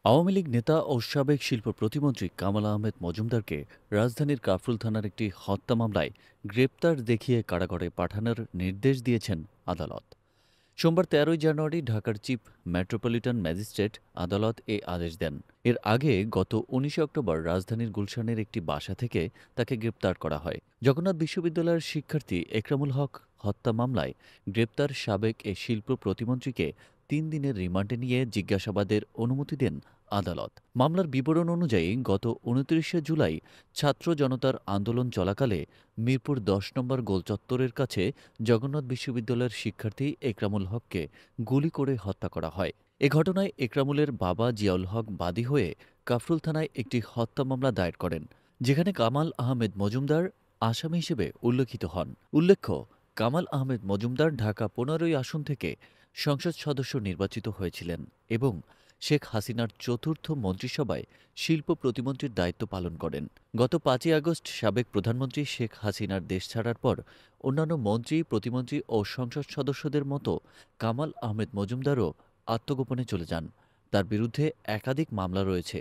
আওয়ামী লীগ নেতা ও সাবেক শিল্প প্রতিমন্ত্রী কামাল আহমেদ মজুমদারকে রাজধানীর কাফরুল থানার একটি হত্যা মামলায় গ্রেপ্তার দেখিয়ে কারাগারে পাঠানোর নির্দেশ দিয়েছেন আদালত। সোমবার ১৩ জানুয়ারি ঢাকার চিফ মেট্রোপলিটন ম্যাজিস্ট্রেট আদালত এ আদেশ দেন। এর আগে গত ১৯ অক্টোবর রাজধানীর গুলশানের একটি বাসা থেকে তাকে গ্রেপ্তার করা হয়। জগন্নাথ বিশ্ববিদ্যালয়ের শিক্ষার্থী একরামুল হক হত্যা মামলায় গ্রেপ্তার সাবেক এ শিল্প প্রতিমন্ত্রীকে ৩ দিনের রিমান্ডে নিয়ে জিজ্ঞাসাবাদের অনুমতি দেন আদালত। মামলার বিবরণ অনুযায়ী গত ২৯শে জুলাই ছাত্র জনতার আন্দোলন চলাকালে মিরপুর ১০ নম্বর গোলচত্বরের কাছে জগন্নাথ বিশ্ববিদ্যালয়ের শিক্ষার্থী একরামুল হককে গুলি করে হত্যা করা হয়। এ ঘটনায় একরামুলের বাবা জিয়াউল হক বাদী হয়ে কাফরুল থানায় একটি হত্যা মামলা দায়ের করেন, যেখানে কামাল আহমেদ মজুমদার আসামি হিসেবে উল্লেখিত হন। উল্লেখ্য, কামাল আহমেদ মজুমদার ঢাকা ১৫ আসন থেকে সংসদ সদস্য নির্বাচিত হয়েছিলেন এবং শেখ হাসিনার চতুর্থ মন্ত্রিসভায় শিল্প প্রতিমন্ত্রীর দায়িত্ব পালন করেন। গত ৫ই আগস্ট সাবেক প্রধানমন্ত্রী শেখ হাসিনার দেশ ছাড়ার পর অন্যান্য মন্ত্রী, প্রতিমন্ত্রী ও সংসদ সদস্যদের মতো কামাল আহমেদ মজুমদারও আত্মগোপনে চলে যান। তার বিরুদ্ধে একাধিক মামলা রয়েছে।